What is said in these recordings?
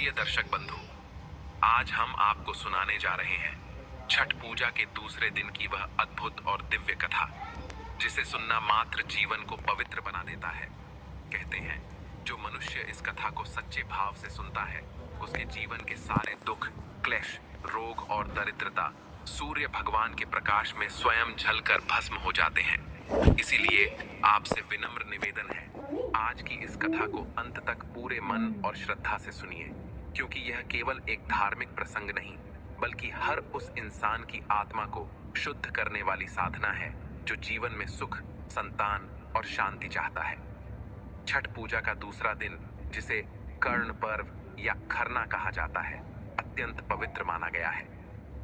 प्रिय दर्शक बंधु, आज हम आपको सुनाने जा रहे हैं छठ पूजा के दूसरे दिन की वह अद्भुत और दिव्य कथा जिसे सुनना मात्र जीवन को पवित्र बना देता है। कहते हैं जो मनुष्य इस कथा को सच्चे भाव से सुनता है उसके जीवन के सारे दुख, क्लेश, रोग और दरिद्रता सूर्य भगवान के प्रकाश में स्वयं झलकर भस्म हो जाते हैं। इसीलिए आपसे विनम्र निवेदन है, आज की इस कथा को अंत तक पूरे मन और श्रद्धा से सुनिए, क्योंकि यह केवल एक धार्मिक प्रसंग नहीं बल्कि हर उस इंसान की आत्मा को शुद्ध करने वाली साधना है जो जीवन में सुख, संतान और शांति चाहता है। छठ पूजा का दूसरा दिन, जिसे कर्ण पर्व या खरना कहा जाता है, अत्यंत पवित्र माना गया है।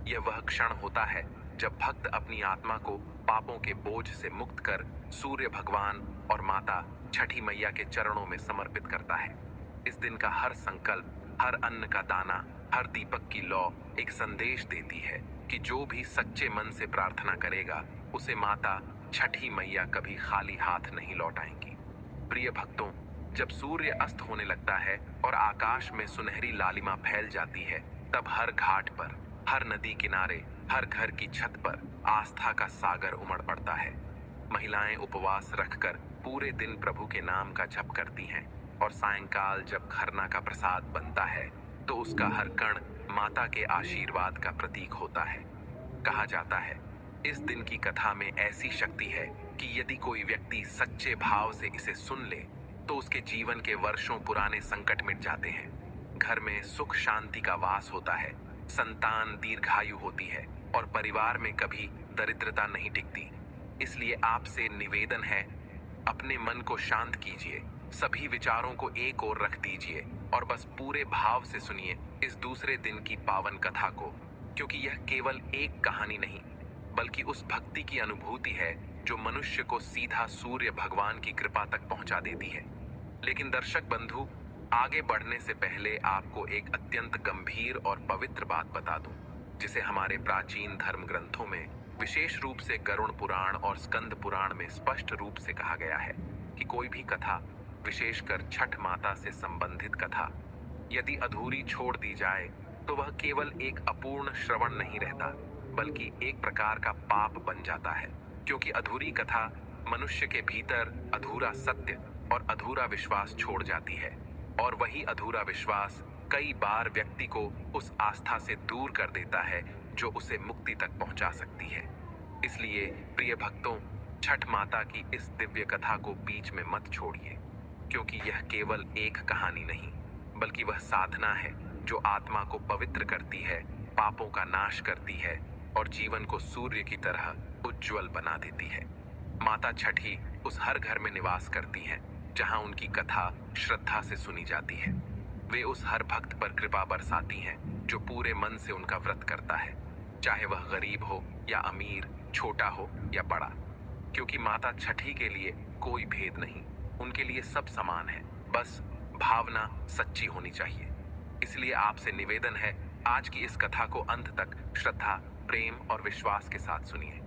यह वह क्षण होता है जब भक्त अपनी आत्मा को पापों के बोझ से मुक्त कर सूर्य भगवान और माता छठी मैया के चरणों में समर्पित करता है। इस दिन का हर संकल्प, हर अन्न का दाना, हर दीपक की लौ एक संदेश देती है कि जो भी सच्चे मन से प्रार्थना करेगा उसे माता छठी मैया कभी खाली हाथ नहीं लौटाएंगी। प्रिय भक्तों, जब सूर्य अस्त होने लगता है और आकाश में सुनहरी लालिमा फैल जाती है, तब हर घाट पर, हर नदी किनारे, हर घर की छत पर आस्था का सागर उमड़ पड़ता है। महिलाएं उपवास रखकर पूरे दिन प्रभु के नाम का जप करती हैं और सायंकाल जब खरना का प्रसाद बनता है तो उसका हर कण माता के आशीर्वाद का प्रतीक होता है। कहा जाता है इस दिन की कथा में ऐसी शक्ति है कि यदि कोई व्यक्ति सच्चे भाव से इसे सुन ले तो उसके जीवन के वर्षों पुराने संकट मिट जाते हैं। घर में सुख शांति का वास होता है, संतान दीर्घायु होती है और परिवार में कभी दरिद्रता नहीं टिकती। इसलिए आपसे निवेदन है, अपने मन को शांत कीजिए, सभी विचारों को एक ओर रख दीजिए और बस पूरे भाव से सुनिए इस दूसरे दिन की पावन कथा को, क्योंकि यह केवल एक कहानी नहीं बल्कि उस भक्ति की अनुभूति है जो मनुष्य को सीधा सूर्य भगवान की कृपा तक पहुंचा देती है। लेकिन दर्शक बंधु, आगे बढ़ने से पहले आपको एक अत्यंत गंभीर और पवित्र बात बता दूं, जिसे हमारे प्राचीन धर्म ग्रंथों में, विशेष रूप से गरुड़ पुराण और स्कंद पुराण में स्पष्ट रूप से कहा गया है कि कोई भी कथा, विशेषकर छठ माता से संबंधित कथा, यदि अधूरी छोड़ दी जाए तो वह केवल एक अपूर्ण श्रवण नहीं रहता बल्कि एक प्रकार का पाप बन जाता है, क्योंकि अधूरी कथा मनुष्य के भीतर अधूरा सत्य और अधूरा विश्वास छोड़ जाती है और वही अधूरा विश्वास कई बार व्यक्ति को उस आस्था से दूर कर देता है जो उसे मुक्ति तक पहुंचा सकती है। इसलिए प्रिय भक्तों, छठ माता की इस दिव्य कथा को बीच में मत छोड़िए, क्योंकि यह केवल एक कहानी नहीं बल्कि वह साधना है जो आत्मा को पवित्र करती है, पापों का नाश करती है और जीवन को सूर्य की तरह उज्जवल बना देती है। माता छठी उस हर घर में निवास करती हैं जहां उनकी कथा श्रद्धा से सुनी जाती है। वे उस हर भक्त पर कृपा बरसाती हैं जो पूरे मन से उनका व्रत करता है, चाहे वह गरीब हो या अमीर, छोटा हो या बड़ा, क्योंकि माता छठी के लिए कोई भेद नहीं, उनके लिए सब समान है, बस भावना सच्ची होनी चाहिए। इसलिए आपसे निवेदन है, आज की इस कथा को अंत तक श्रद्धा, प्रेम और विश्वास के साथ सुनिए।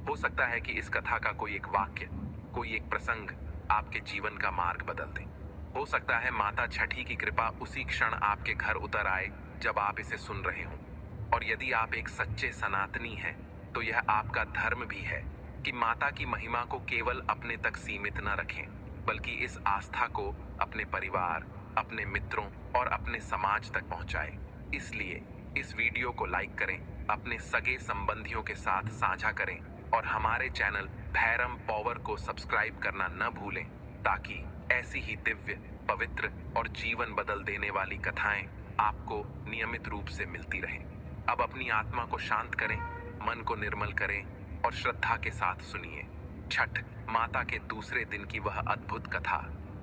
हो सकता है कि इस कथा का कोई एक वाक्य, कोई एक प्रसंग आपके जीवन का मार्ग बदल दे। हो सकता है माता छठी की कृपा उसी क्षण आपके घर उतर आए जब आप इसे सुन रहे हों। और यदि आप एक सच्चे सनातनी हैं तो यह आपका धर्म भी है कि माता की महिमा को केवल अपने तक सीमित न रखें बल्कि इस आस्था को अपने परिवार, अपने मित्रों और अपने समाज तक पहुंचाएं। इसलिए इस वीडियो को लाइक करें, अपने सगे संबंधियों के साथ साझा करें और हमारे चैनल भैरम पावर को सब्सक्राइब करना न भूलें, ताकि ऐसी ही दिव्य, पवित्र और जीवन बदल देने वाली कथाएं आपको नियमित रूप से मिलती रहें। अब अपनी आत्मा को शांत करें, मन को निर्मल करें और श्रद्धा के साथ सुनिए छठ माता के दूसरे दिन की वह अद्भुत कथा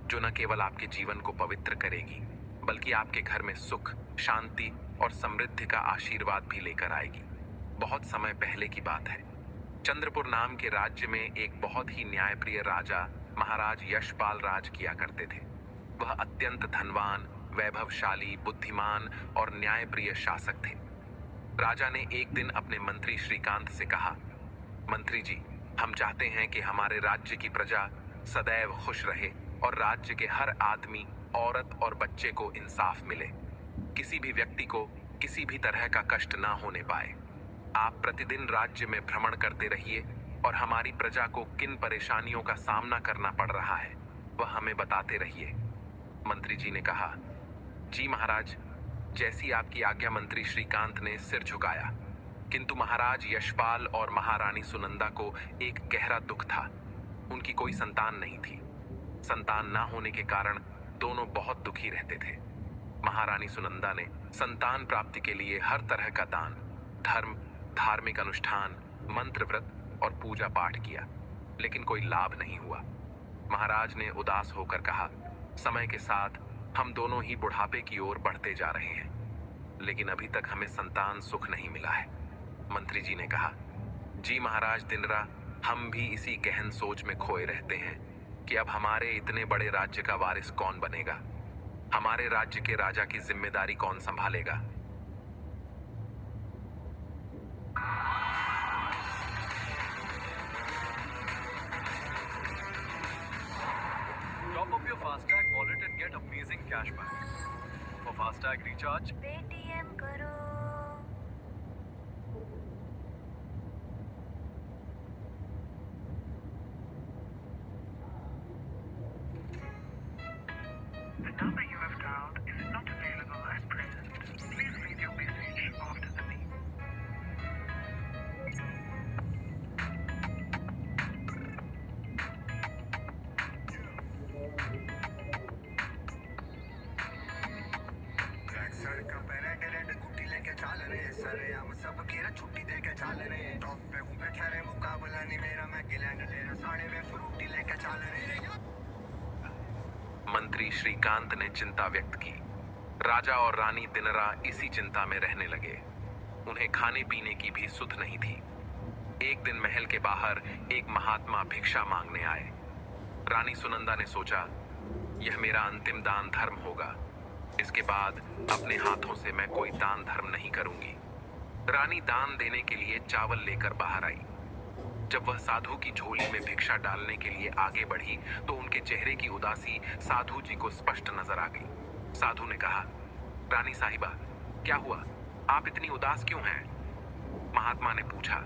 जो न केवल आपके जीवन को पवित्र करेगी बल्कि आपके घर में सुख, शांति और समृद्धि का आशीर्वाद भी लेकर आएगी। बहुत समय पहले की बात है, चंद्रपुर नाम के राज्य में एक बहुत ही न्यायप्रिय राजा महाराज यशपाल राज किया करते थे। वह अत्यंत धनवान, वैभवशाली, बुद्धिमान और न्यायप्रिय शासक थे। राजा ने एक दिन अपने मंत्री श्रीकांत से कहा, मंत्री जी, हम चाहते हैं कि हमारे राज्य की प्रजा सदैव खुश रहे और राज्य के हर आदमी, औरत और बच्चे को इंसाफ मिले। किसी भी व्यक्ति को किसी भी तरह का कष्ट ना होने पाए। आप प्रतिदिन राज्य में भ्रमण करते रहिए और हमारी प्रजा को किन परेशानियों का सामना करना पड़ रहा है वह हमें बताते रहिए। मंत्री जी ने कहा, जी महाराज, जैसी आपकी आज्ञा। मंत्री श्रीकांत ने सिर झुकाया। किंतु महाराज यशपाल और महारानी सुनंदा को एक गहरा दुख था। उनकी कोई संतान नहीं थी। संतान ना होने के कारण दोनों बहुत दुखी रहते थे। महारानी सुनंदा ने संतान प्राप्ति के लिए हर तरह का दान, धर्म, धार्मिक अनुष्ठान, मंत्र व्रत और पूजा पाठ किया, लेकिन कोई लाभ नहीं हुआ। महाराज ने उदास होकर कहा, समय के साथ हम दोनों ही बुढ़ापे की ओर बढ़ते जा रहे हैं, लेकिन अभी तक हमें संतान सुख नहीं मिला है। मंत्री जी ने कहा, जी महाराज दिनरा, हम भी इसी गहन सोच में खोए रहते हैं कि अब हमारे इतने बड़े राज्य का वारिस कौन बनेगा, हमारे राज्य के राजा की जिम्मेदारी कौन संभालेगा। Top up your FASTag wallet and get amazing cashback. For FASTag recharge, Paytm करो। The number you have dialed is not available at present. Please leave your message after the beep. सड़का पे रेड रेड गुड्डी लेके चल रहे सरे हम सब घेरा छुट्टी देके चल रहे टॉप पे हूँ बैठा रे मुकाबला नहीं मेरा मैं गिलैंड तेरा साढ़े में फ्रूटी लेके चल रहे। मंत्री श्रीकांत ने चिंता व्यक्त की। राजा और रानी दिनरा इसी चिंता में रहने लगे। उन्हें खाने पीने की भी सुध नहीं थी। एक दिन महल के बाहर एक महात्मा भिक्षा मांगने आए। रानी सुनंदा ने सोचा, यह मेरा अंतिम दान धर्म होगा। इसके बाद अपने हाथों से मैं कोई दान धर्म नहीं करूंगी। रानी दान देने के लिए चावल लेकर बाहर आई। जब वह साधु की झोली में भिक्षा डालने के लिए आगे बढ़ी तो उनके चेहरे की उदासी साधु जी को स्पष्ट नजर आ गई। साधु ने कहा, रानी साहिबा, क्या हुआ? आप इतनी उदास क्यों हैं? महात्मा ने पूछा।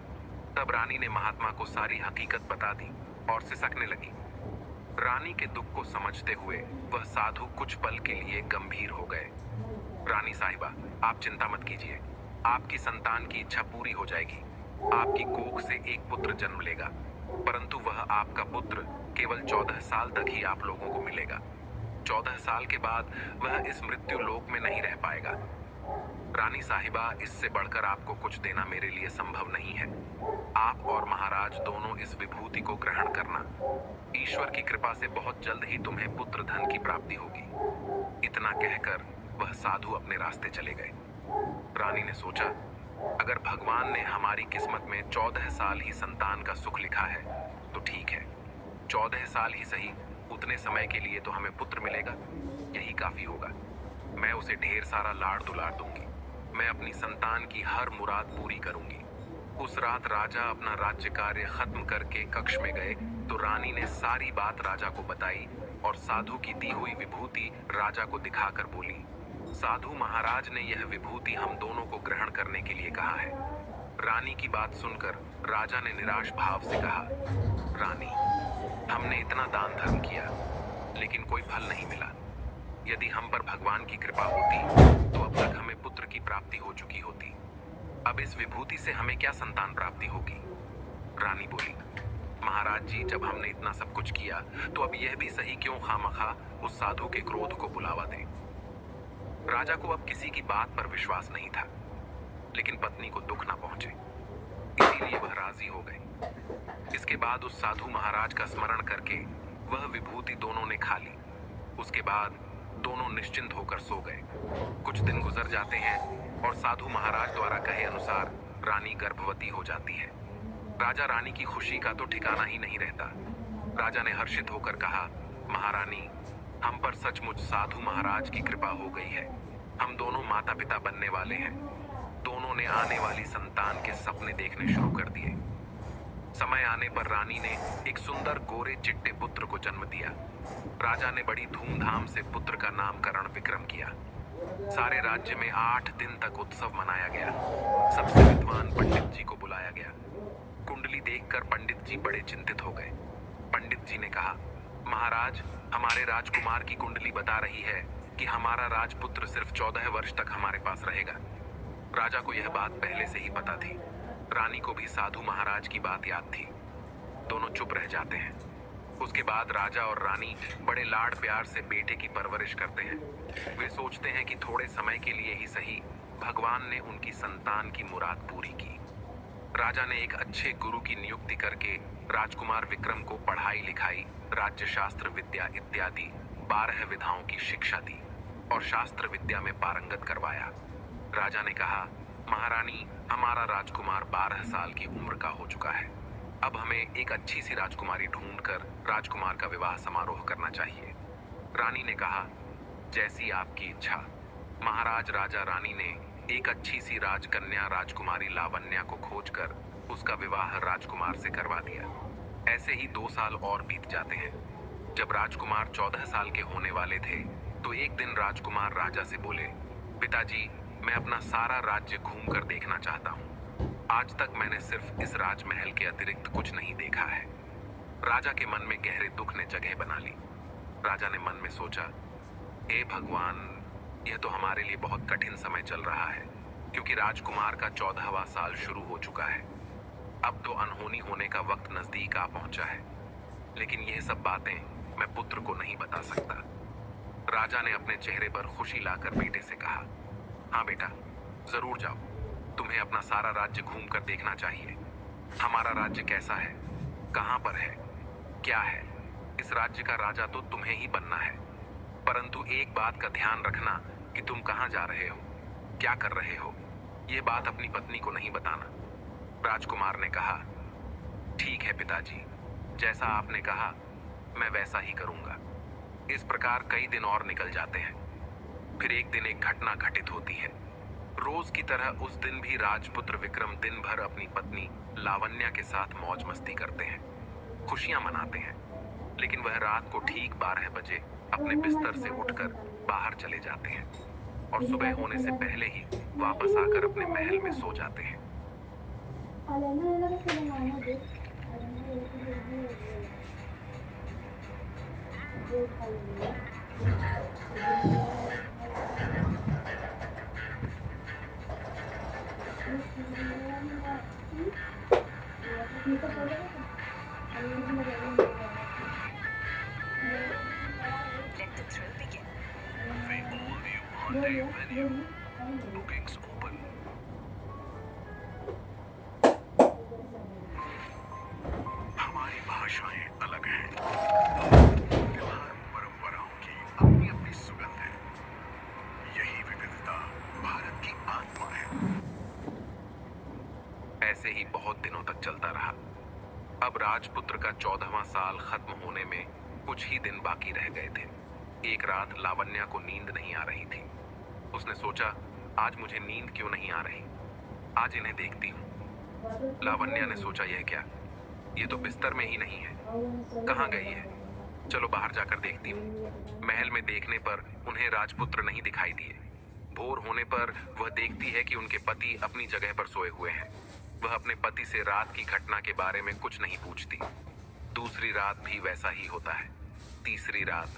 तब रानी ने महात्मा को सारी हकीकत बता दी और सिसकने लगी। रानी के दुख को समझते हुए वह साधु कुछ पल के लिए गंभीर हो गए। रानी साहिबा, आप चिंता मत कीजिए, आपकी संतान की इच्छा पूरी हो जाएगी। आपकी कोख से एक पुत्र जन्म लेगा, परंतु वह आपका पुत्र केवल 14 साल तक ही आप लोगों को मिलेगा। 14 साल के बाद वह इस मृत्यु लोक में नहीं रह पाएगा। रानी साहिबा, इससे बढ़कर आपको कुछ देना मेरे लिए संभव नहीं है। आप और महाराज दोनों इस विभूति को ग्रहण करना। ईश्वर की कृपा से बहुत जल्द ही तुम्हें पुत्र धन की प्राप्ति होगी। इतना कहकर वह साधु अपने रास्ते चले गए। रानी ने सोचा, अगर भगवान ने हमारी किस्मत में 14 साल ही संतान का सुख लिखा है तो ठीक है। 14 साल ही सही, उतने समय के लिए तो हमें पुत्र मिलेगा, यही काफी होगा। मैं उसे ढेर सारा लाड़ दुलार दूंगी। मैं अपनी संतान की हर मुराद पूरी करूंगी। उस रात राजा अपना राज्य कार्य खत्म करके कक्ष में गए तो रानी ने सारी बात राजा को बताई और साधु की दी हुई विभूति राजा को दिखाकर बोली, साधु महाराज ने यह विभूति हम दोनों को ग्रहण करने के लिए कहा है। रानी की बात सुनकर राजा ने निराश भाव से कहा, रानी, हमने इतना दान धर्म किया लेकिन कोई फल नहीं मिला। यदि हम पर भगवान की कृपा होती तो अब तक हमें पुत्र की प्राप्ति हो चुकी होती। अब इस विभूति से हमें क्या संतान प्राप्ति होगी? रानी बोली, महाराज जी, जब हमने इतना सब कुछ किया तो अब यह भी सही क्यों खामखा उस साधु के क्रोध को बुलावा दें। राजा को अब किसी की बात पर विश्वास नहीं था, लेकिन पत्नी को दुख ना पहुंचे, इसीलिए वह राजी हो गए। इसके बाद उस साधु महाराज का स्मरण करके वह विभूति दोनों ने खा ली। उसके बाद दोनों निश्चिंत होकर सो गए। कुछ दिन गुजर जाते हैं और साधु महाराज द्वारा कहे अनुसार रानी गर्भवती हो जाती है। राजा रानी की खुशी का तो ठिकाना ही नहीं रहता। राजा ने हर्षित होकर कहा, महारानी, हम पर सचमुच साधु महाराज की कृपा हो गई है। हम दोनों माता पिता बनने वाले हैं। दोनों ने आने वाली संतान के सपने देखने शुरू कर दिए। समय आने पर रानी ने एक सुंदर गोरे चिट्टे पुत्र को जन्म दिया। राजा ने बड़ी धूमधाम से पुत्र का नामकरण विक्रम किया। सारे राज्य में 8 दिन तक उत्सव मनाया गया। सबसे विद्वान पंडित जी को बुलाया गया। कुंडली देखकर पंडित जी बड़े चिंतित हो गए। पंडित जी ने कहा, महाराज, हमारे राजकुमार की कुंडली बता रही है कि हमारा राजपुत्र सिर्फ 14 वर्ष तक हमारे पास रहेगा। राजा को यह बात पहले से ही पता थी। रानी को भी साधु महाराज की बात याद थी। दोनों चुप रह जाते हैं। उसके बाद राजा और रानी बड़े लाड़ प्यार से बेटे की परवरिश करते हैं। वे सोचते हैं कि थोड़े समय के लिए ही सही भगवान ने उनकी संतान की मुराद पूरी की। राजा ने एक अच्छे गुरु की नियुक्ति करके राजकुमार विक्रम को पढ़ाई लिखाई, राज्य शास्त्र विद्या इत्यादि 12 विधाओं की शिक्षा दी और शास्त्र विद्या में पारंगत करवाया। राजा ने कहा, महारानी, हमारा राजकुमार 12 साल की उम्र का हो चुका है। अब हमें एक अच्छी सी राजकुमारी ढूंढकर राजकुमार का विवाह समारोह करना चाहिए। रानी ने कहा, जैसी आपकी इच्छा। महाराज राजा रानी ने एक अच्छी सी राजकन्या राजकुमारी लावण्या को खोजकर उसका विवाह राजकुमार से करवा दिया। ऐसे ही 2 साल और बीत जाते हैं। जब राजकुमार 14 साल के होने वाले थे तो एक दिन राजकुमार राजा से बोले, पिताजी, मैं अपना सारा राज्य घूम कर देखना चाहता हूँ। आज तक मैंने सिर्फ इस राजमहल के अतिरिक्त कुछ नहीं देखा है। राजा के मन में गहरे दुख ने जगह बना ली। राजा ने मन में सोचा, हे भगवान, यह तो हमारे लिए बहुत कठिन समय चल रहा है, क्योंकि राजकुमार का 14वां साल शुरू हो चुका है। अब तो अनहोनी होने का वक्त नजदीक आ पहुंचा है। लेकिन यह सब बातें मैं पुत्र को नहीं बता सकता। राजा ने अपने चेहरे पर खुशी लाकर बेटे से कहा, हाँ बेटा, जरूर जाओ। तुम्हें अपना सारा राज्य घूम कर देखना चाहिए। हमारा राज्य कैसा है, कहाँ पर है, क्या है, इस राज्य का राजा तो तुम्हें ही बनना है। परंतु एक बात का ध्यान रखना कि तुम कहाँ जा रहे हो, क्या कर रहे हो, यह बात अपनी पत्नी को नहीं बताना। राजकुमार ने कहा, ठीक है पिताजी, जैसा आपने कहा मैं वैसा ही करूंगा। इस प्रकार कई दिन और निकल जाते हैं। फिर एक दिन एक घटना घटित होती है। रोज की तरह उस दिन भी राजपुत्र विक्रम दिन भर अपनी पत्नी लावण्या के साथ मौज मस्ती करते हैं, खुशियां मनाते हैं। लेकिन वह रात को ठीक 12 बजे अपने बिस्तर से उठकर बाहर चले जाते हैं और सुबह होने से पहले ही वापस आकर अपने महल में सो जाते हैं। Let the thrill begin. We all new Hyundai Venue. Bookings open. हमारी भाषाएं अलग हैं। त्योहार परंपराओं की अपनी अपनी सुगंध है। यही विविधता भारत की आत्मा है। ऐसे ही बहुत दिनों तक चलता रहा। अब राजपुत्र का 14वां साल खत्म होने में कुछ ही दिन बाकी रह गए थे। एक रात लावण्या को नींद नहीं आ रही थी। उसने सोचा, आज मुझे नींद क्यों नहीं आ रही, आज इन्हें देखती हूँ। लावण्या ने सोचा, यह क्या, ये तो बिस्तर में ही नहीं है, कहाँ गई है, चलो बाहर जाकर देखती हूँ। महल में देखने पर उन्हें राजपुत्र नहीं दिखाई दिए। भोर होने पर वह देखती है कि उनके पति अपनी जगह पर सोए हुए हैं। वह अपने पति से रात की घटना के बारे में कुछ नहीं पूछती। दूसरी रात भी वैसा ही होता है, तीसरी रात,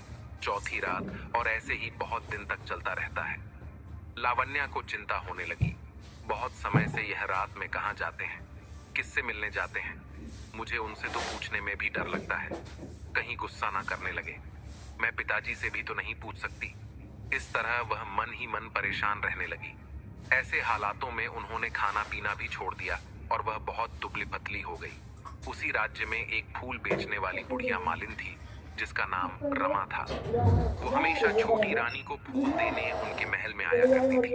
चौथी रात, और ऐसे ही बहुत दिन तक चलता रहता है। लावण्या को चिंता होने लगी। बहुत समय से यह रात में कहाँ जाते हैं, किससे मिलने जाते हैं, मुझे उनसे तो पूछने में भी डर लगता है, कहीं गुस्सा ना करने लगे। मैं पिताजी से भी तो नहीं पूछ सकती। इस तरह वह मन ही मन परेशान रहने लगी। ऐसे हालातों में उन्होंने खाना पीना भी छोड़ दिया और वह बहुत दुबली पतली हो गई। उसी राज्य में एक फूल बेचने वाली बुढ़िया मालिन थी जिसका नाम रमा था। वो हमेशा छोटी रानी को फूल देने उनके महल में आया करती थी।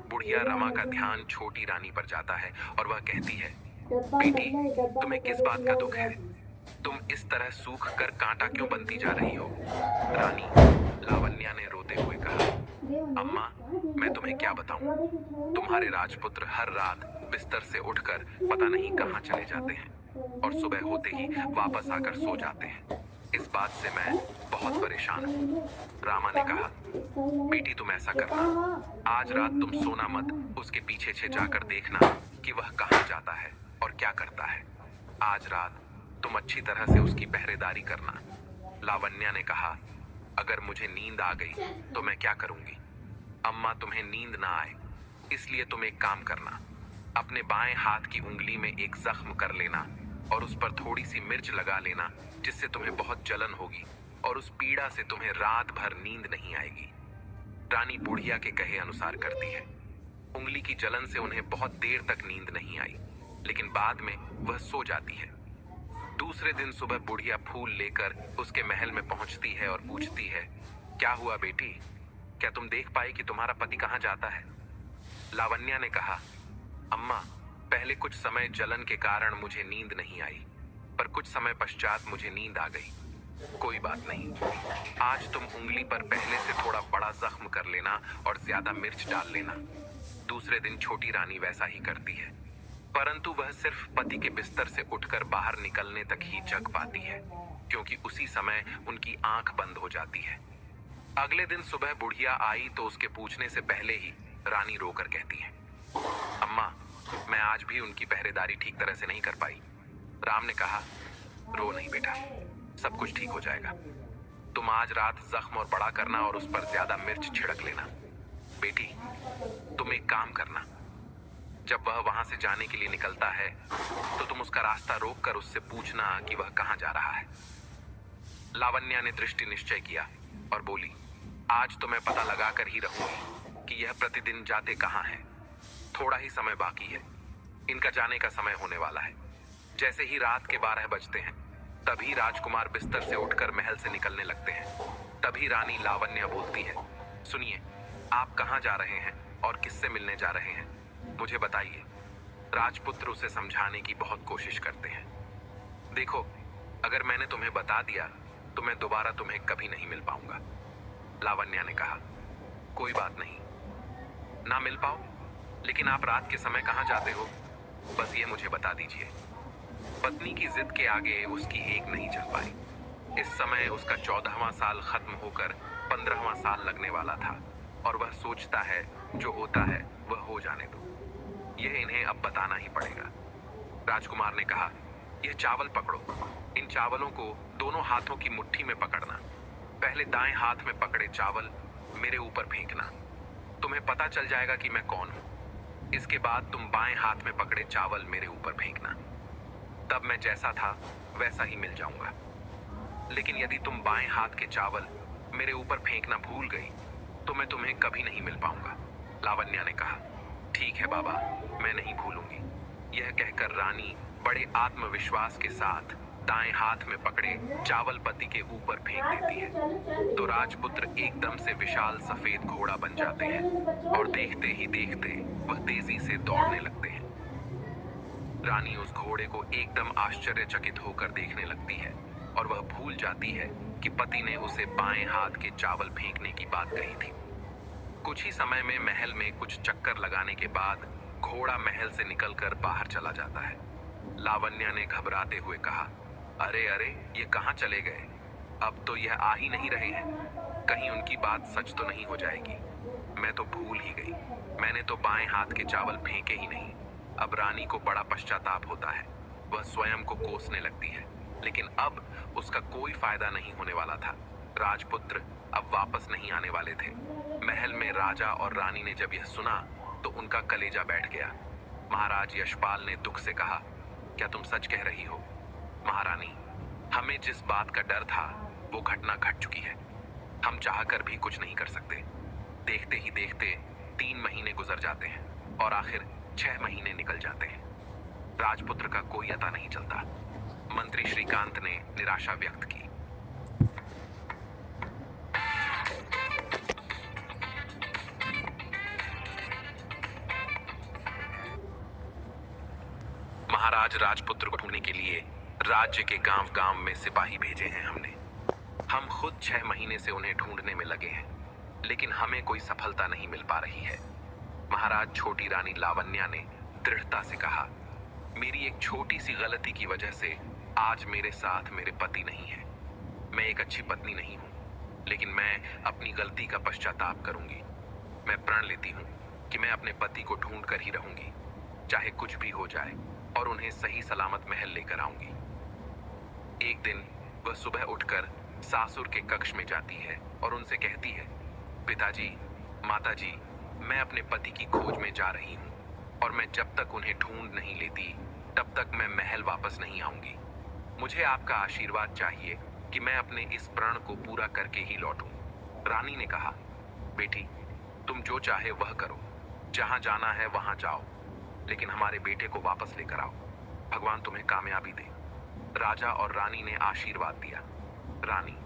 बुढ़िया रमा का ध्यान छोटी रानी पर जाता है और वह कहती है, बेटी, तुम्हें किस बात का दुख है, तुम इस तरह सूख कर कांटा क्यों बनती जा रही हो। रानी लावण्या ने रोते हुए कहा, अम्मा, मैं तुम्हें क्या बताऊं, तुम्हारे राजपुत्र हर रात बिस्तर से उठकर पता नहीं कहां चले जाते हैं और सुबह होते ही वापस आकर सो जाते हैं। इस बात से मैं बहुत परेशान हूँ। रामा ने कहा, बेटी तुम ऐसा करना, आज रात तुम सोना मत, उसके पीछे छे जाकर देखना कि वह कहाँ जाता है और क्या करता है। आज रात तुम अच्छी तरह से उसकी पहरेदारी करना। लावण्या ने कहा, अगर मुझे नींद आ गई तो मैं क्या करूंगी? अम्मा तुम्हें नींद ना आए इसलिए तुम एक काम करना, अपने बाएं हाथ की उंगली में एक जख्म कर लेना और उस पर थोड़ी सी मिर्च लगा लेना, जिससे तुम्हें बहुत जलन होगी और उस पीड़ा से तुम्हें रात भर नींद नहीं आएगी। रानी बुढ़िया के कहे अनुसार करती है। उंगली की जलन से उन्हें बहुत देर तक नींद नहीं आई, लेकिन बाद में वह सो जाती है। दूसरे दिन सुबह बुढ़िया फूल लेकर उसके महल में पहुंचती है और पूछती है, क्या हुआ बेटी, क्या तुम देख पाई कि तुम्हारा पति कहाँ जाता है? लावण्या ने कहा, अम्मा, पहले कुछ समय जलन के कारण मुझे नींद नहीं आई, पर कुछ समय पश्चात मुझे नींद आ गई। कोई बात नहीं, आज तुम उंगली पर पहले से थोड़ा बड़ा जख्म कर लेना और ज्यादा मिर्च डाल लेना। दूसरे दिन छोटी रानी वैसा ही करती है, परंतु वह सिर्फ पति के बिस्तर से उठकर बाहर निकलने तक ही जग पाती है, क्योंकि उसी समय उनकी आंख बंद हो जाती है। अगले दिन सुबह बुढ़िया आई तो उसके पूछने से पहले ही रानी रोकर कहती है, अम्मा, मैं आज भी उनकी पहरेदारी ठीक तरह से नहीं कर पाई। राम ने कहा, रो नहीं बेटा, सब कुछ ठीक हो जाएगा। तुम आज रात जख्म और बड़ा करना और उस पर ज्यादा मिर्च छिड़क लेना। बेटी, तुम एक काम करना, जब वह वहां से जाने के लिए निकलता है तो तुम उसका रास्ता रोककर उससे पूछना कि वह कहां जा रहा है। लावण्या ने दृष्टि निश्चय किया और बोली, आज तो मैं पता लगाकर ही रहूंगी कि यह प्रतिदिन जाते कहां हैं। थोड़ा ही समय बाकी है, इनका जाने का समय होने वाला है। जैसे ही रात के 12 बजते हैं तभी राजकुमार बिस्तर से उठकर महल से निकलने लगते हैं। तभी रानी लावण्या बोलती है, सुनिए, आप कहां जा रहे हैं और किससे मिलने जा रहे हैं, मुझे बताइए। राजपुत्र उसे समझाने की बहुत कोशिश करते हैं। देखो, अगर मैंने तुम्हें बता दिया तो मैं दोबारा तुम्हें कभी नहीं मिल पाऊंगा। लावण्या ने कहा, कोई बात नहीं, ना मिल पाओ, लेकिन आप रात के समय कहां जाते हो, बस ये मुझे बता दीजिए। पत्नी की जिद के आगे उसकी एक नहीं चल पाई। इस समय उसका 14वां साल खत्म होकर 15वां साल लगने वाला था और वह सोचता है जो होता है वह हो जाने दो, यह इन्हें अब बताना ही पड़ेगा। राजकुमार ने कहा, यह चावल पकड़ो, इन चावलों को दोनों हाथों की मुट्ठी में पकड़ना। पहले दाएं हाथ में पकड़े चावल मेरे ऊपर फेंकना, तुम्हें पता चल जाएगा कि मैं कौन हूं। इसके बाद तुम बाएं हाथ में पकड़े चावल मेरे ऊपर फेंकना, तब मैं जैसा था वैसा ही मिल जाऊंगा। लेकिन यदि तुम बाएं हाथ के चावल मेरे ऊपर फेंकना भूल गई तो मैं तुम्हें कभी नहीं मिल पाऊंगा। लावण्या ने कहा, ठीक है बाबा, मैं नहीं भूलूंगी। यह कहकर रानी बड़े आत्मविश्वास के साथ दाएं हाथ में पकड़े चावल पति के ऊपर फेंक देती है तो राजपुत्र एकदम से विशाल सफेद घोड़ा बन जाते हैं और देखते ही देखते वह तेजी से दौड़ने लगते हैं। रानी उस घोड़े को एकदम आश्चर्यचकित होकर देखने लगती है और वह भूल जाती है कि पति ने उसे बाएं हाथ के चावल फेंकने की बात कही थी। कुछ ही समय में महल में कुछ चक्कर लगाने के बाद घोड़ा महल से निकलकर बाहर चला जाता है। लावण्या ने घबराते हुए कहा, अरे अरे, ये कहाँ चले गए? अब तो यह आ ही नहीं रहे हैं, कहीं उनकी बात सच तो नहीं हो जाएगी। मैं तो भूल ही गई, मैंने तो बाएं हाथ के चावल फेंके ही नहीं। अब रानी को बड़ा पश्चाताप होता है, वह स्वयं को कोसने लगती है, लेकिन अब उसका कोई फायदा नहीं होने वाला था। राजपुत्र अब वापस नहीं आने वाले थे। महल में राजा और रानी ने जब यह सुना तो उनका कलेजा बैठ गया। महाराज यशपाल ने दुख से कहा, क्या तुम सच कह रही हो? महारानी, हमें जिस बात का डर था वो घटना घट चुकी है, हम चाहकर भी कुछ नहीं कर सकते। देखते ही देखते 3 महीने गुजर जाते हैं और आखिर 6 महीने निकल जाते हैं। राजपुत्र का कोई अता नहीं चलता। मंत्री श्रीकांत ने निराशा व्यक्त की। महाराज राजपुत्र को ढूंढने के लिए राज्य के गांव-गांव में सिपाही भेजे हैं हमने। हम खुद 6 महीने से उन्हें ढूंढने में लगे हैं, लेकिन हमें कोई सफलता नहीं मिल पा रही है। महाराज छोटी रानी लावण्या ने दृढ़ता से कहा, मेरी एक छोटी सी गलती की वजह से आज मेरे साथ मेरे पति नहीं है। मैं एक अच्छी पत्नी नहीं हूँ, लेकिन मैं अपनी गलती का पश्चाताप करूंगी। मैं प्रण लेती हूँ कि मैं अपने पति को ढूंढ कर ही रहूंगी, चाहे कुछ भी हो जाए, और उन्हें सही सलामत महल लेकर आऊंगी। एक दिन वह सुबह उठकर सासुर के कक्ष में जाती है और उनसे कहती है, पिताजी, माताजी, मैं अपने पति की खोज में जा रही हूँ और मैं जब तक उन्हें ढूंढ नहीं लेती तब तक मैं महल वापस नहीं आऊंगी। मुझे आपका आशीर्वाद चाहिए कि मैं अपने इस प्रण को पूरा करके ही लौटूं। रानी ने कहा, बेटी, तुम जो चाहे वह करो, जहां जाना है वहां जाओ, लेकिन हमारे बेटे को वापस लेकर आओ। भगवान तुम्हें कामयाबी दे। राजा और रानी ने आशीर्वाद दिया। रानी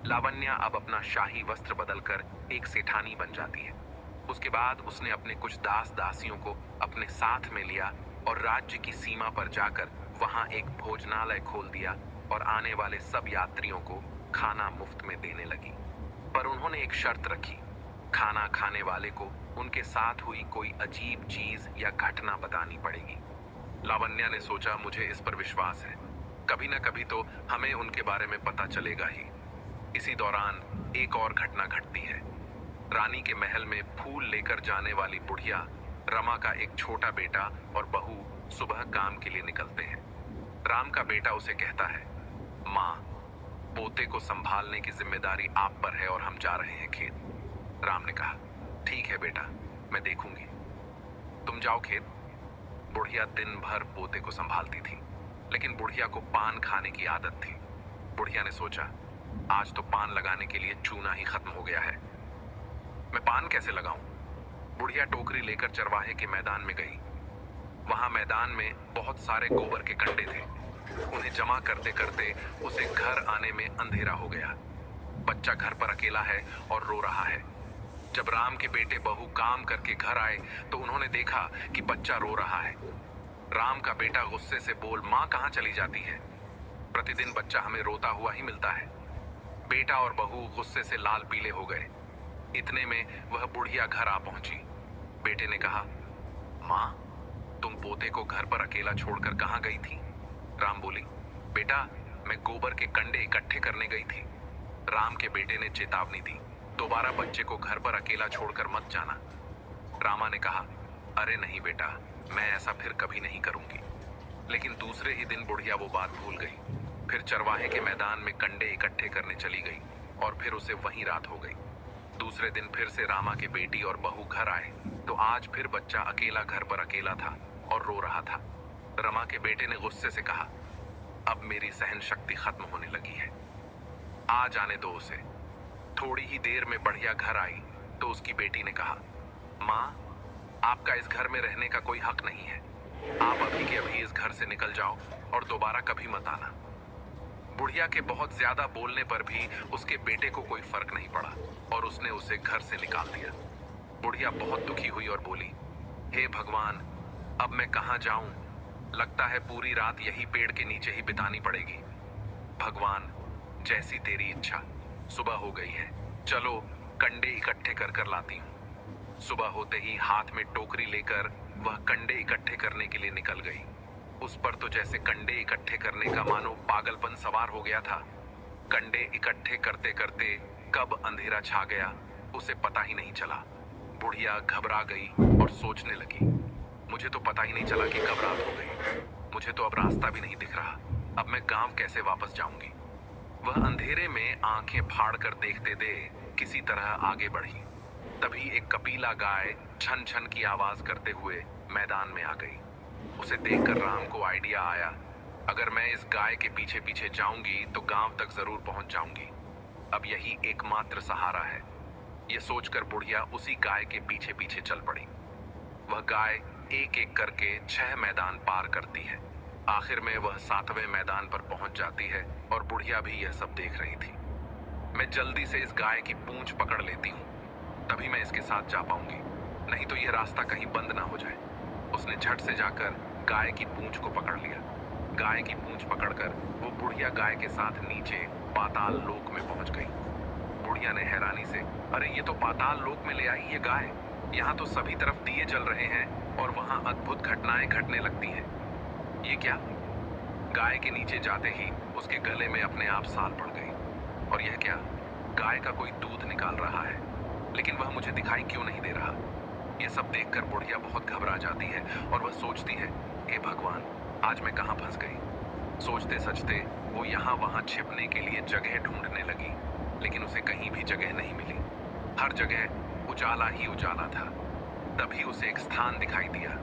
लावण्या अब अपना शाही वस्त्र बदलकर एक सेठानी बन जाती है। उसके बाद उसने अपने कुछ दास दासियों को अपने साथ में लिया और राज्य की सीमा पर जाकर वहां एक भोजनालय खोल दिया और आने वाले सब यात्रियों को खाना मुफ्त में देने लगी। पर उन्होंने एक शर्त रखी, खाना खाने वाले को उनके साथ हुई कोई अजीब चीज या घटना बतानी पड़ेगी। लावण्या ने सोचा, मुझे इस पर विश्वास है, कभी न कभी तो हमें उनके बारे में पता चलेगा ही। इसी दौरान एक और घटना घटती है। रानी के महल में फूल लेकर जाने वाली बुढ़िया रमा का एक छोटा बेटा और बहू सुबह काम के लिए निकलते हैं। राम का बेटा उसे कहता है, माँ, पोते को संभालने की जिम्मेदारी आप पर है और हम जा रहे हैं खेत। राम ने कहा, ठीक है बेटा, मैं देखूंगी, तुम जाओ खेत। बुढ़िया दिन भर पोते को संभालती थी, लेकिन बुढ़िया को पान खाने की आदत थी। बुढ़िया ने सोचा, आज तो पान लगाने के लिए चूना ही खत्म हो गया है, मैं पान कैसे लगाऊं? बुढ़िया टोकरी लेकर चरवाहे के मैदान में गई। वहां मैदान में बहुत सारे गोबर के कंडे थे। उन्हें जमा करते करते उसे घर आने में अंधेरा हो गया। बच्चा घर पर अकेला है और रो रहा है। जब राम के बेटे बहू काम करके घर आए तो उन्होंने देखा कि बच्चा रो रहा है। राम का बेटा गुस्से से बोल, माँ कहाँ चली जाती है? प्रतिदिन बच्चा हमें रोता हुआ ही मिलता है। बेटा और बहू गुस्से से लाल पीले हो गए। इतने में वह बुढ़िया घर आ पहुंची। बेटे ने कहा, माँ, तुम पोते को घर पर अकेला छोड़कर कहाँ गई थी? राम बोली, बेटा, मैं गोबर के कंडे इकट्ठे करने गई थी। राम के बेटे ने चेतावनी दी, दोबारा बच्चे को घर पर अकेला छोड़कर मत जाना। रामा ने कहा, अरे नहीं बेटा, मैं ऐसा फिर कभी नहीं करूंगी। लेकिन दूसरे ही दिन बुढ़िया वो बात भूल गई। फिर चरवाहे के मैदान में कंडे इकट्ठे करने चली गई और फिर उसे वहीं रात हो गई। दूसरे दिन फिर से रामा के बेटी और बहू घर आए तो आज फिर बच्चा अकेला घर पर अकेला था और रो रहा था। रमा के बेटे ने गुस्से से कहा, अब मेरी सहन शक्ति खत्म होने लगी है, आ जाने दो उसे। थोड़ी ही देर में बढ़िया घर आई तो उसकी बेटी ने कहा, माँ, आपका इस घर में रहने का कोई हक नहीं है, आप अभी के अभी इस घर से निकल जाओ और दोबारा कभी मत आना। बुढ़िया के बहुत ज्यादा बोलने पर भी उसके बेटे को कोई फर्क नहीं पड़ा और उसने उसे घर से निकाल दिया। बुढ़िया बहुत दुखी हुई और बोली, हे भगवान, अब मैं कहाँ जाऊं? लगता है पूरी रात यही पेड़ के नीचे ही बितानी पड़ेगी। भगवान, जैसी तेरी इच्छा। सुबह हो गई है, चलो कंडे इकट्ठे कर कर लाती हूँ। सुबह होते ही हाथ में टोकरी लेकर वह कंडे इकट्ठे करने के लिए निकल गई। उस पर तो जैसे कंडे इकट्ठे करने का मानो पागलपन सवार हो गया था। कंडे इकट्ठे करते करते कब अंधेरा छा गया उसे पता ही नहीं चला। बुढ़िया घबरा गई और सोचने लगी, मुझे तो पता ही नहीं चला कि कब रात हो गई। मुझे तो अब रास्ता भी नहीं दिख रहा, अब मैं गांव कैसे वापस जाऊंगी? वह अंधेरे में आंखें फाड़ कर देखते दे किसी तरह आगे बढ़ी। तभी एक कपीला गाय छन छन की आवाज करते हुए मैदान में आ गई। उसे देखकर राम को आइडिया आया, अगर मैं इस गाय के पीछे पीछे जाऊंगी तो गांव तक जरूर पहुंच जाऊंगी। अब यही एकमात्र सहारा है। यह सोचकर बुढ़िया उसी गाय के पीछे पीछे चल पड़ी। वह गाय एक एक करके 6 मैदान पार करती है। आखिर में वह 7वें मैदान पर पहुंच जाती है और बुढ़िया भी यह सब देख रही थी। मैं जल्दी से इस गाय की पूंछ पकड़ लेती हूँ, तभी मैं इसके साथ जा पाऊंगी, नहीं तो यह रास्ता कहीं बंद ना हो जाए। उसने झट से जाकर गाय की पूंछ को पकड़ लिया। गाय की पूंछ पकड़कर वो बुढ़िया गाय के साथ नीचे पाताल लोक में पहुंच गई। बुढ़िया ने हैरानी से, अरे ये तो पाताल लोक में ले आई ये गाय, यहाँ तो सभी तरफ दिए जल रहे हैं और वहाँ अद्भुत घटनाएं घटने लगती हैं, ये क्या? गाय के नीचे जाते ही उसके गले में अपने आप साल पड़ गई। और यह क्या, गाय का कोई दूध निकाल रहा है, लेकिन वह मुझे दिखाई क्यों नहीं दे रहा। यह सब देखकर बुढ़िया बहुत घबरा जाती है और वह सोचती है, हे भगवान, आज मैं कहाँ फंस गई। सोचते सचते वो यहाँ वहाँ छिपने के लिए जगह ढूंढने लगी, लेकिन उसे कहीं भी जगह नहीं मिली। हर जगह उजाला ही उजाला था। तभी उसे एक स्थान दिखाई दिया।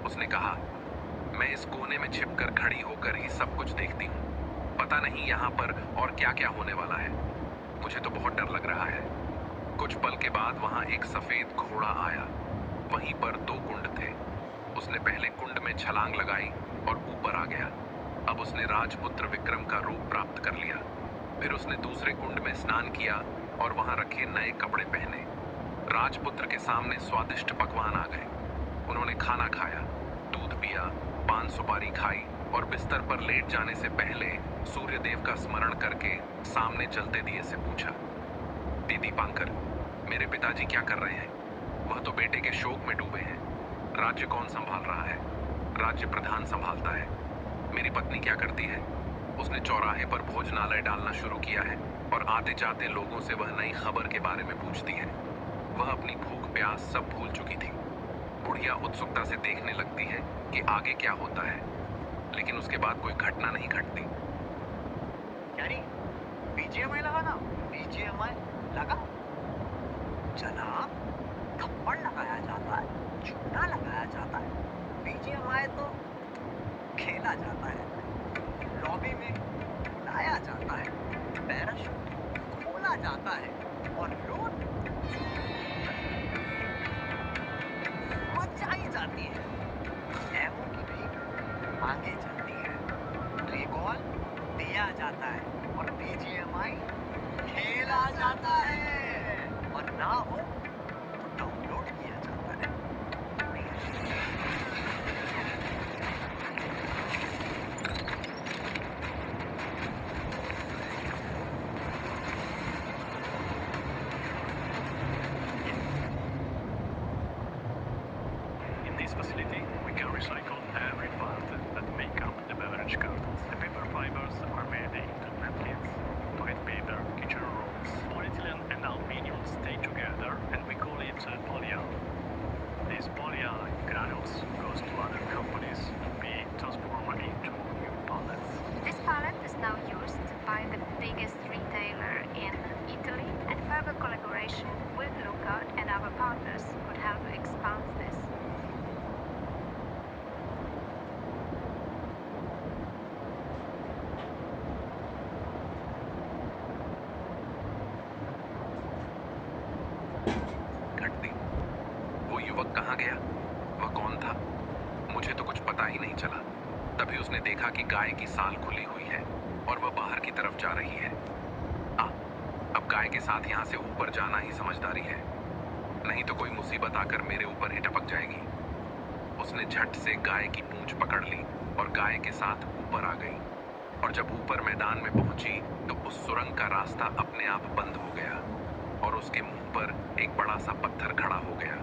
उसने कहा, मैं इस कोने में छिपकर खड़ी होकर ही सब कुछ देखती हूँ। पता नहीं यहाँ पर और क्या क्या होने वाला है। मुझे तो बहुत डर लग रहा है। कुछ पल के बाद वहाँ एक सफेद घोड़ा आया। वहीं पर 2 कुंड थे। उसने पहले कुंड में छलांग लगाई और ऊपर आ गया। अब उसने राजपुत्र विक्रम का रूप प्राप्त कर लिया। फिर उसने दूसरे कुंड में स्नान किया और वहाँ रखे नए कपड़े पहने। राजपुत्र के सामने स्वादिष्ट पकवान आ गए। उन्होंने खाना खाया, दूध पिया, पान सुपारी खाई और बिस्तर पर लेट जाने से पहले सूर्यदेव का स्मरण करके सामने जलते दिए से पूछा, दीदी पांकर, मेरे पिताजी क्या कर रहे हैं? वह तो बेटे के शोक में डूबे हैं। राज्य कौन संभाल रहा है? राज्य प्रधान संभालता है। मेरी पत्नी क्या करती है? उसने चौराहे पर भोजनालय डालना शुरू किया है और आते जाते लोगों से वह नई खबर के बारे में पूछती है। वह अपनी भूख प्यास सब भूल चुकी थी। बुढ़िया उत्सुकता से देखने लगती है कि आगे क्या होता है, लेकिन उसके बाद कोई घटना नहीं घटती। यानी बीजीएमआई लगा ना, बीजीएमआई लगा। जनाब, थप्पड़ लगाया जाता है, चूना लगाया जाता है। बीजीएमआई तो खेला जाता है, लॉबी में उड़ाया जाता है, पैराशूट खोला जाता है और लूट मचाई जाती है। एमओ की भी मांगी जाती है, रिकॉल दिया जाता है और बीजीएमआई खेला जाता है, और ना हो तो डाउनलोड किया जाता है। In this facility, we can recycle every part that make up the beverage cartons. The paper fibers are made into napkins, toilet paper, kitchen rolls. Polyethylene and aluminium stay together and we call it polyol. These polyol granules goes to other companies to be transformed into new pallets. This pallet is now used by the biggest retailer in Italy, and further collaboration with Lookout and our partners could help expand this. घटती। वो युवक कहाँ गया? वह कौन था? मुझे तो कुछ पता ही नहीं चला। तभी उसने देखा कि गाय की साल खुली हुई है और वह बाहर की तरफ जा रही है। अब गाय के साथ यहाँ से ऊपर जाना ही समझदारी है, नहीं तो कोई मुसीबत आकर मेरे ऊपर ही टपक जाएगी। उसने झट से गाय की पूंछ पकड़ ली और गाय के साथ ऊपर आ गई। और जब ऊपर मैदान में पहुंची तो उस सुरंग का रास्ता अपने आप बंद हो गया और उसके मुंह पर एक बड़ा सा पत्थर खड़ा हो गया।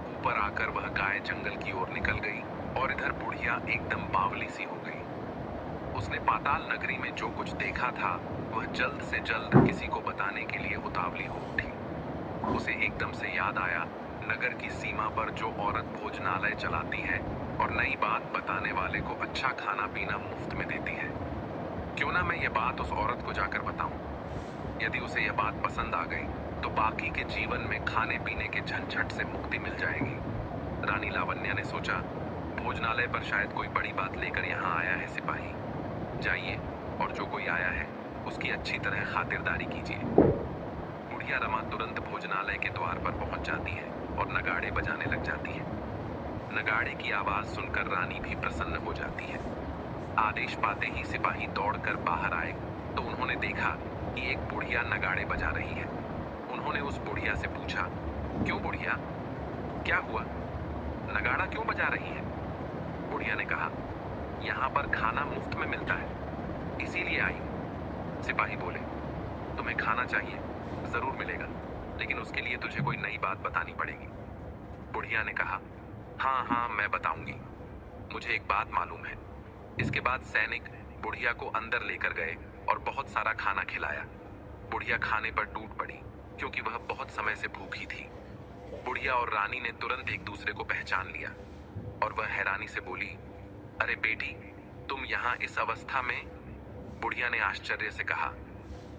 ऊपर आकर वह गाय जंगल की ओर निकल गई और इधर बुढ़िया एकदम बावली सी हो गई। उसने पाताल नगरी में जो कुछ देखा था वह जल्द से जल्द किसी को बताने के लिए उतावली हो उठी। उसे एकदम से याद आया, नगर की सीमा पर जो औरत भोजनालय चलाती है और नई बात बताने वाले को अच्छा खाना पीना मुफ्त में देती है। क्यों ना मैं ये बात उस औरत को जाकर बताऊं। यदि उसे यह बात पसंद आ गई तो बाकी के जीवन में खाने पीने के झंझट से मुक्ति मिल जाएगी। रानी लावण्या ने सोचा, भोजनालय पर शायद कोई बड़ी बात लेकर यहाँ आया है सिपाही। जाइए और जो कोई आया है उसकी अच्छी तरह खातिरदारी कीजिए। बुढ़िया रमा तुरंत भोजनालय के द्वार पर पहुंच जाती है और नगाड़े बजाने लग जाती है। नगाड़े की आवाज सुनकर रानी भी प्रसन्न हो जाती है। आदेश पाते ही सिपाही दौड़कर बाहर आए तो उन्होंने देखा कि एक बुढ़िया नगाड़े बजा रही है। उन्होंने उस बुढ़िया से पूछा, क्यों बुढ़िया, क्या हुआ? नगाड़ा क्यों बजा रही है? बुढ़िया ने कहा, यहाँ पर खाना मुफ्त में मिलता है, इसीलिए आई। सिपाही बोले, तुम्हें खाना चाहिए, जरूर मिलेगा, लेकिन उसके लिए तुझे कोई नई बात बतानी पड़ेगी। बुढ़िया ने कहा, हाँ हाँ मैं बताऊंगी, मुझे एक बात मालूम है। इसके बाद सैनिक बुढ़िया को अंदर लेकर गए और बहुत सारा खाना खिलाया। बुढ़िया खाने पर टूट पड़ी क्योंकि वह बहुत समय से भूखी थी। बुढ़िया और रानी ने तुरंत एक दूसरे को पहचान लिया और वह हैरानी से बोली, अरे बेटी, तुम यहाँ इस अवस्था में? बुढ़िया ने आश्चर्य से कहा।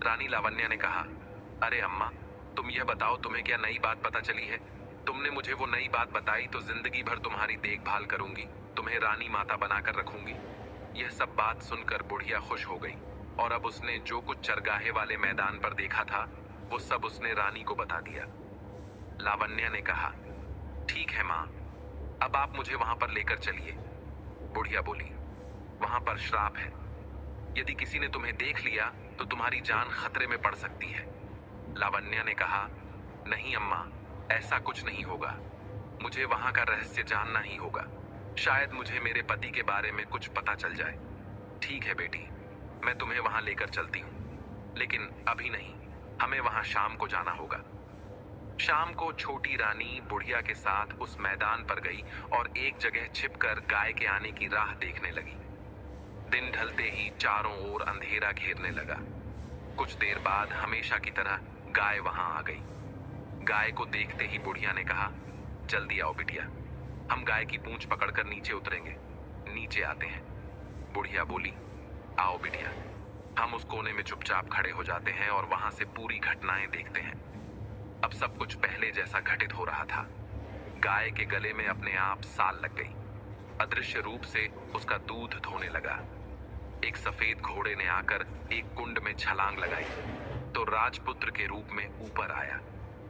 रानी लावण्या ने कहा, अरे अम्मा, तुम यह बताओ, तुम्हें क्या नई बात पता चली है? तुमने मुझे वो नई बात बताई तो जिंदगी भर तुम्हारी देखभाल करूंगी, तुम्हें रानी माता बनाकर रखूंगी। यह सब बात सुनकर बुढ़िया खुश हो गई और अब उसने जो कुछ चरगाहे वाले मैदान पर देखा था वो सब उसने रानी को बता दिया। लावण्या ने कहा, ठीक है माँ, अब आप मुझे वहां पर लेकर चलिए। बुढ़िया बोली, वहां पर श्राप है, यदि किसी ने तुम्हें देख लिया तो तुम्हारी जान खतरे में पड़ सकती है। लावण्या ने कहा, नहीं अम्मा, ऐसा कुछ नहीं होगा, मुझे वहां का रहस्य जानना ही होगा, शायद मुझे मेरे पति के बारे में कुछ पता चल जाए। ठीक है बेटी, मैं तुम्हें वहां लेकर चलती हूँ, लेकिन अभी नहीं, हमें वहां शाम को जाना होगा। शाम को छोटी रानी बुढ़िया के साथ उस मैदान पर गई और एक जगह छिपकर गाय के आने की राह देखने लगी। दिन ढलते ही चारों ओर अंधेरा घेरने लगा। कुछ देर बाद हमेशा की तरह गाय वहां आ गई। गाय को देखते ही बुढ़िया ने कहा, जल्दी आओ बिटिया, हम गाय की पूंछ पकड़कर नीचे उतरेंगे। नीचे आते हैं। बुढ़िया बोली, आओ बिटिया। हम उस कोने में चुपचाप खड़े हो जाते हैं और वहां से पूरी घटनाएं देखते हैं। अब सब कुछ पहले जैसा घटित हो रहा था। गाय के गले में अपने आप साल लग गई। अदृश्य रूप से उसका दूध धोने लगा। एक सफेद घोड़े ने आकर एक कुंड में छलांग लगाई तो राजपुत्र के रूप में ऊपर आया।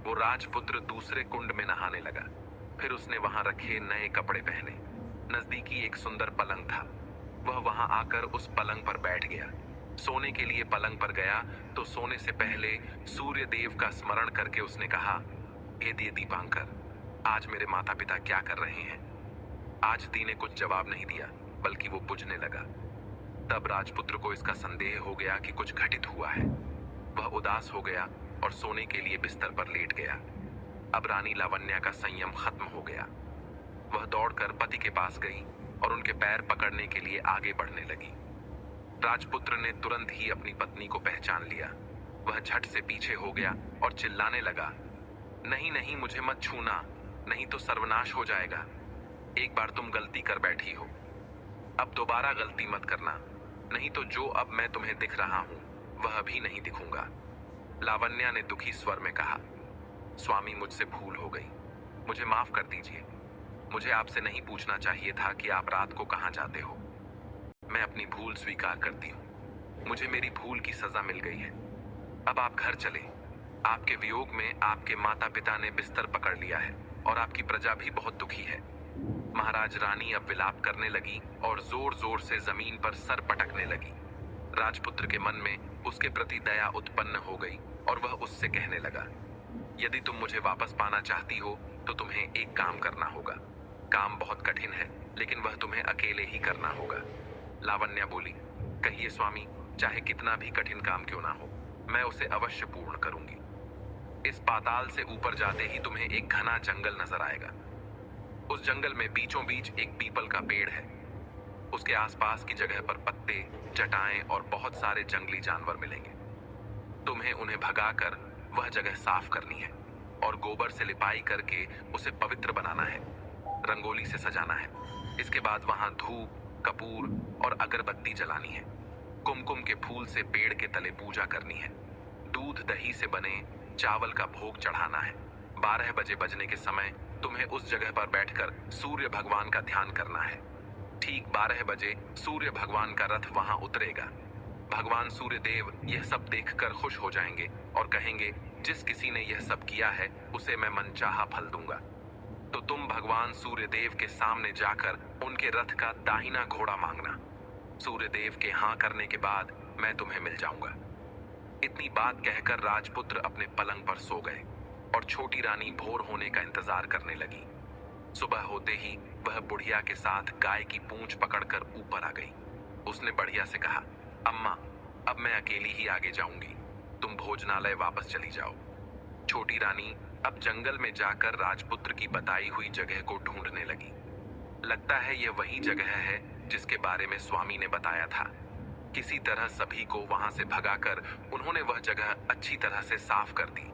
वो राजपुत्र दूसरे कुंड में नहाने लगा। फिर उसने वहां रखे नए कपड़े पहने। नजदीकी एक सुंदर पलंग था। वह वहां आकर उस पलंग पर बैठ गया। सोने के लिए पलंग पर गया तो सोने से पहले सूर्य देव का स्मरण करके उसने कहा, हे दिए दीपांकर, आज मेरे माता पिता क्या कर रहे हैं? आज दी ने कुछ जवाब नहीं दिया, बल्कि वो बुझने लगा। तब राजपुत्र को इसका संदेह हो गया कि कुछ घटित हुआ है। वह उदास हो गया और सोने के लिए बिस्तर पर लेट गया। अब रानी लावण्या का संयम खत्म हो गया। वह दौड़कर पति के पास गई और उनके पैर पकड़ने के लिए आगे बढ़ने लगी। राजपुत्र ने तुरंत ही अपनी पत्नी को पहचान लिया। वह झट से पीछे हो गया और चिल्लाने लगा, नहीं नहीं, मुझे मत छूना, नहीं तो सर्वनाश हो जाएगा। एक बार तुम गलती कर बैठी हो, अब दोबारा गलती मत करना, नहीं तो जो अब मैं तुम्हें दिख रहा हूं वह भी नहीं दिखूंगा। लावण्या ने दुखी स्वर में कहा, स्वामी, मुझसे भूल हो गई, मुझे माफ कर दीजिए। मुझे आपसे नहीं पूछना चाहिए था कि आप रात को कहाँ जाते हो। मैं अपनी भूल स्वीकार करती हूँ। मुझे मेरी भूल की सजा मिल गई है। अब आप घर चले। आपके वियोग में आपके माता पिता ने बिस्तर पकड़ लिया है और आपकी प्रजा भी बहुत दुखी है। महाराज रानी अब विलाप करने लगी और जोर जोर से जमीन पर सर पटकने लगी। राजपुत्र के मन में उसके प्रति दया उत्पन्न हो गई और वह उससे कहने लगा, यदि तुम मुझे वापस पाना चाहती हो तो तुम्हें एक काम करना होगा। काम बहुत कठिन है, लेकिन वह तुम्हें अकेले ही करना होगा। लावण्या बोली, कहिए स्वामी, चाहे कितना भी कठिन काम क्यों ना हो, मैं उसे अवश्य पूर्ण करूंगी। इस पाताल से ऊपर जाते ही तुम्हें एक घना जंगल नजर आएगा। उस जंगल में बीचों बीच एक पीपल का पेड़ है। उसके आसपास की जगह पर पत्ते, चटाएं और बहुत सारे जंगली जानवर मिलेंगे। तुम्हें उन्हें भगाकर वह जगह साफ करनी है और गोबर से लिपाई करके उसे पवित्र बनाना है, रंगोली से सजाना है। इसके बाद वहां धूप, कपूर और अगरबत्ती जलानी है। कुमकुम के फूल से पेड़ के तले पूजा करनी है। दूध दही से बने चावल का भोग चढ़ाना है। 12 बजे बजने के समय तुम्हें उस जगह पर बैठकर सूर्य भगवान का ध्यान करना है। ठीक 12 बजे सूर्य भगवान का रथ वहां उतरेगा। भगवान सूर्य देव यह सब देखकर खुश हो जाएंगे और कहेंगे, जिस किसी ने यह सब किया है उसे मैं मनचाहा फल दूंगा। तो तुम भगवान सूर्य देव के सामने जाकर उनके रथ का दाहिना घोड़ा मांगना। सूर्य देव के हाँ करने के बाद मैं तुम्हें मिल जाऊंगा। इतनी बात कहकर राजपुत्र अपने पलंग पर सो गए और छोटी रानी भोर होने का इंतजार करने लगी। सुबह होते ही वह बुढ़िया के साथ गाय की पूंछ पकड़कर ऊपर आ गई। उसने बढ़िया से कहा, अम्मा, अब मैं अकेली ही आगे जाऊंगी, तुम भोजनालय वापस चली जाओ। छोटी रानी अब जंगल में जाकर राजपुत्र की बताई हुई जगह को ढूंढने लगी। लगता है यह वही जगह है जिसके बारे में स्वामी ने बताया था। किसी तरह सभी को वहां से भगाकर उन्होंने वह जगह अच्छी तरह से साफ कर दी।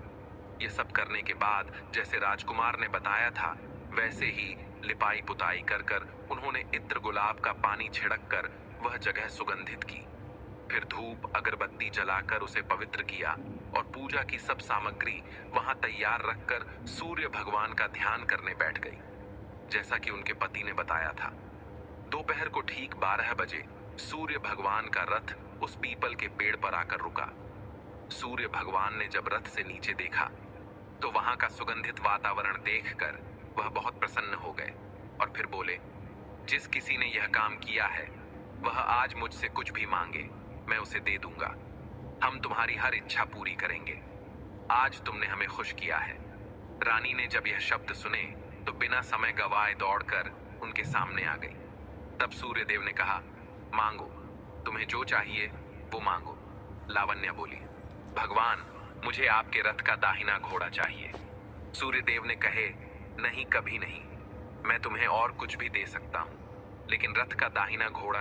ये सब करने के बाद जैसे राजकुमार ने बताया था वैसे ही लिपाई पुताई कर कर उन्होंने इत्र गुलाब का पानी छिड़क कर वह जगह सुगंधित की। फिर धूप अगरबत्ती जलाकर उसे पवित्र किया और पूजा की सब सामग्री वहां तैयार रखकर सूर्य भगवान का ध्यान करने बैठ गई, जैसा कि उनके पति ने बताया था। दोपहर को ठीक 12 बजे सूर्य भगवान का रथ उस पीपल के पेड़ पर आकर रुका। सूर्य भगवान ने जब रथ से नीचे देखा तो वहां का सुगंधित वातावरण देखकर वह बहुत प्रसन्न हो गए और फिर बोले, जिस किसी ने यह काम किया है वह आज मुझसे कुछ भी मांगे मैं उसे दे दूंगा। हम तुम्हारी हर इच्छा पूरी करेंगे। आज तुमने हमें खुश किया है। रानी ने जब यह शब्द सुने तो बिना समय गवाए दौड़कर उनके सामने आ गई। तब सूर्यदेव ने कहा, मांगो, तुम्हें जो चाहिए वो मांगो। लावण्या बोली, भगवान मुझे आपके रथ का दाहिना घोड़ा चाहिए। सूर्यदेव ने कहे, नहीं, कभी नहीं। मैं तुम्हें और कुछ भी दे सकता हूँ, लेकिन रथ का दाहिना घोड़ा नहीं।